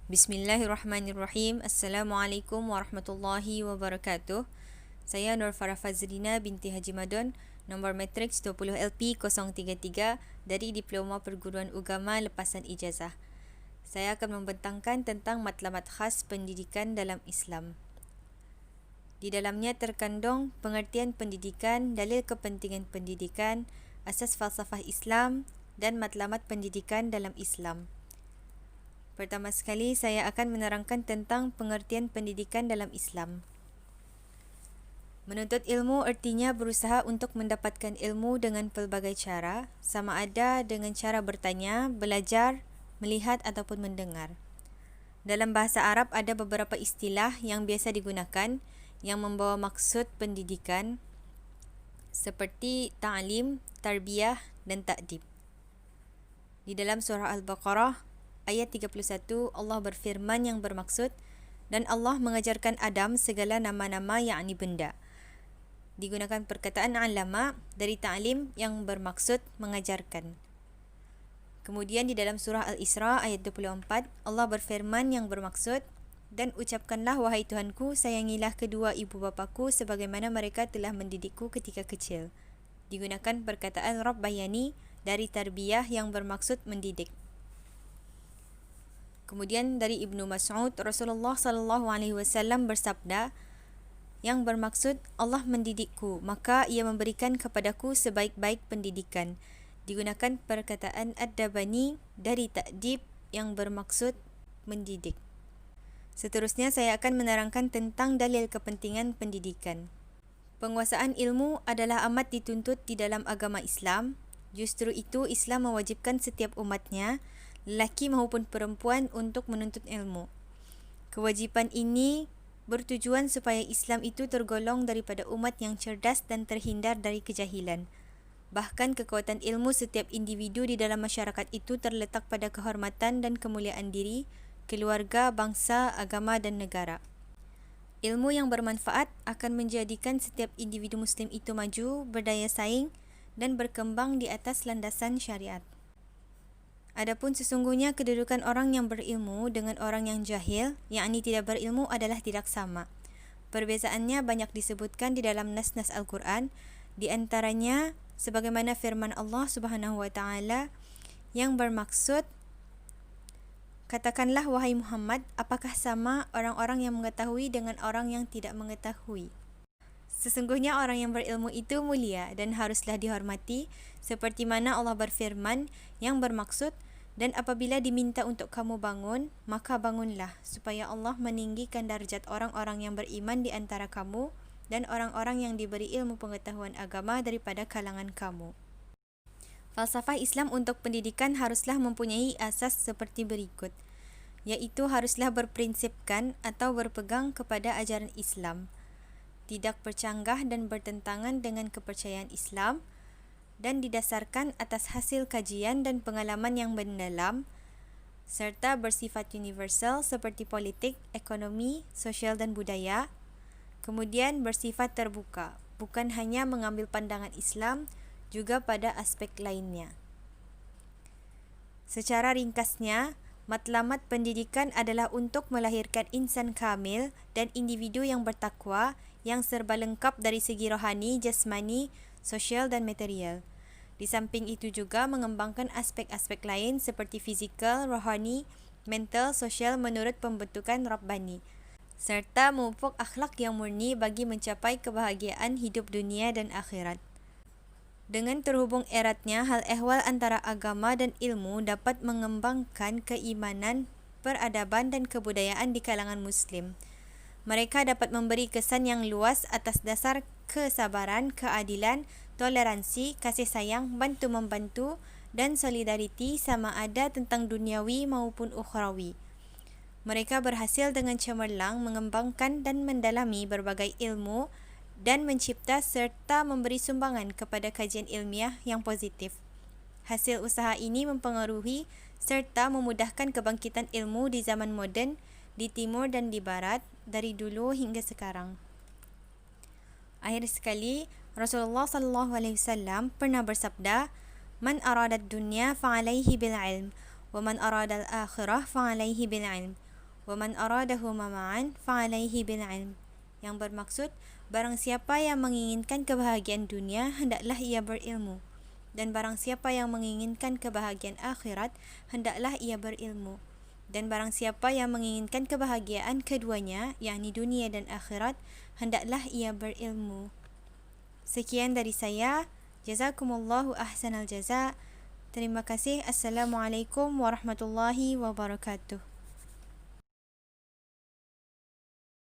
Bismillahirrahmanirrahim. Assalamualaikum warahmatullahi wabarakatuh. Saya Nur Farah Fazrina binti Haji Madun, nombor matriks 20LP033 dari Diploma Perguruan Ugama Lepasan Ijazah. Saya akan membentangkan tentang matlamat khas pendidikan dalam Islam. Di dalamnya terkandung pengertian pendidikan, dalil kepentingan pendidikan, asas falsafah Islam dan matlamat pendidikan dalam Islam. Pertama sekali, saya akan menerangkan tentang pengertian pendidikan dalam Islam. Menuntut ilmu artinya berusaha untuk mendapatkan ilmu dengan pelbagai cara, sama ada dengan cara bertanya, belajar, melihat ataupun mendengar. Dalam bahasa Arab ada beberapa istilah yang biasa digunakan yang membawa maksud pendidikan seperti ta'lim, tarbiyah dan ta'dib. Di dalam surah Al-Baqarah ayat 31, Allah berfirman yang bermaksud, dan Allah mengajarkan Adam segala nama-nama yakni benda. Digunakan perkataan alama dari ta'lim yang bermaksud mengajarkan. Kemudian di dalam surah Al-Isra ayat 24, Allah berfirman yang bermaksud, dan ucapkanlah wahai Tuhanku, sayangilah kedua ibu bapaku sebagaimana mereka telah mendidikku ketika kecil. Digunakan perkataan Rabbayani dari tarbiyah yang bermaksud mendidik. Kemudian dari Ibnu Mas'ud, Rasulullah SAW bersabda yang bermaksud Allah mendidikku, maka ia memberikan kepadaku sebaik-baik pendidikan. Digunakan perkataan ad-dabani dari ta'dib yang bermaksud mendidik. Seterusnya saya akan menerangkan tentang dalil kepentingan pendidikan. Penguasaan ilmu adalah amat dituntut di dalam agama Islam. Justru itu Islam mewajibkan setiap umatnya, lelaki maupun perempuan, untuk menuntut ilmu. Kewajipan ini bertujuan supaya Islam itu tergolong daripada umat yang cerdas dan terhindar dari kejahilan. Bahkan kekuatan ilmu setiap individu di dalam masyarakat itu terletak pada kehormatan dan kemuliaan diri, keluarga, bangsa, agama dan negara. Ilmu yang bermanfaat akan menjadikan setiap individu Muslim itu maju, berdaya saing dan berkembang di atas landasan syariat. Adapun sesungguhnya kedudukan orang yang berilmu dengan orang yang jahil, yakni tidak berilmu, adalah tidak sama. Perbezaannya banyak disebutkan di dalam nas-nas Al-Quran, di antaranya sebagaimana firman Allah Subhanahu wa taala yang bermaksud, katakanlah wahai Muhammad, apakah sama orang-orang yang mengetahui dengan orang yang tidak mengetahui? Sesungguhnya orang yang berilmu itu mulia dan haruslah dihormati, seperti mana Allah berfirman yang bermaksud, dan apabila diminta untuk kamu bangun, maka bangunlah, supaya Allah meninggikan darjat orang-orang yang beriman di antara kamu dan orang-orang yang diberi ilmu pengetahuan agama daripada kalangan kamu. Falsafah Islam untuk pendidikan haruslah mempunyai asas seperti berikut, iaitu haruslah berprinsipkan atau berpegang kepada ajaran Islam, tidak bercanggah dan bertentangan dengan kepercayaan Islam, dan didasarkan atas hasil kajian dan pengalaman yang mendalam, serta bersifat universal seperti politik, ekonomi, sosial dan budaya. Kemudian bersifat terbuka, bukan hanya mengambil pandangan Islam, juga pada aspek lainnya. Secara ringkasnya, matlamat pendidikan adalah untuk melahirkan insan kamil dan individu yang bertakwa, yang serba lengkap dari segi rohani, jasmani, sosial dan material. Di samping itu juga mengembangkan aspek-aspek lain seperti fizikal, rohani, mental, sosial menurut pembentukan Rabbani, serta memupuk akhlak yang murni bagi mencapai kebahagiaan hidup dunia dan akhirat. Dengan terhubung eratnya hal ehwal antara agama dan ilmu dapat mengembangkan keimanan, peradaban dan kebudayaan di kalangan Muslim. Mereka dapat memberi kesan yang luas atas dasar kesabaran, keadilan, toleransi, kasih sayang, bantu-membantu dan solidariti, sama ada tentang duniawi maupun ukhrawi. Mereka berhasil dengan cemerlang mengembangkan dan mendalami berbagai ilmu dan mencipta serta memberi sumbangan kepada kajian ilmiah yang positif. Hasil usaha ini mempengaruhi serta memudahkan kebangkitan ilmu di zaman moden, di timur dan di barat, dari dulu hingga sekarang. Akhir sekali, Rasulullah SAW pernah bersabda, "Man arada dunya fa'alaihi bil ilm, wa man arada al-akhirah fa'alaihi bil ilm, وَمَنْ أَرَادَهُمَا مَعًا فَعَلَيْهِ بِالْعِلْمِ. Yang bermaksud, barang siapa yang menginginkan kebahagiaan dunia, hendaklah ia berilmu. Dan barang siapa yang menginginkan kebahagiaan akhirat, hendaklah ia berilmu. Dan barang siapa yang menginginkan kebahagiaan keduanya, yakni dunia dan akhirat, hendaklah ia berilmu. Sekian dari saya. Jazakumullahu ahsanal jaza. Terima kasih. Assalamualaikum warahmatullahi wabarakatuh.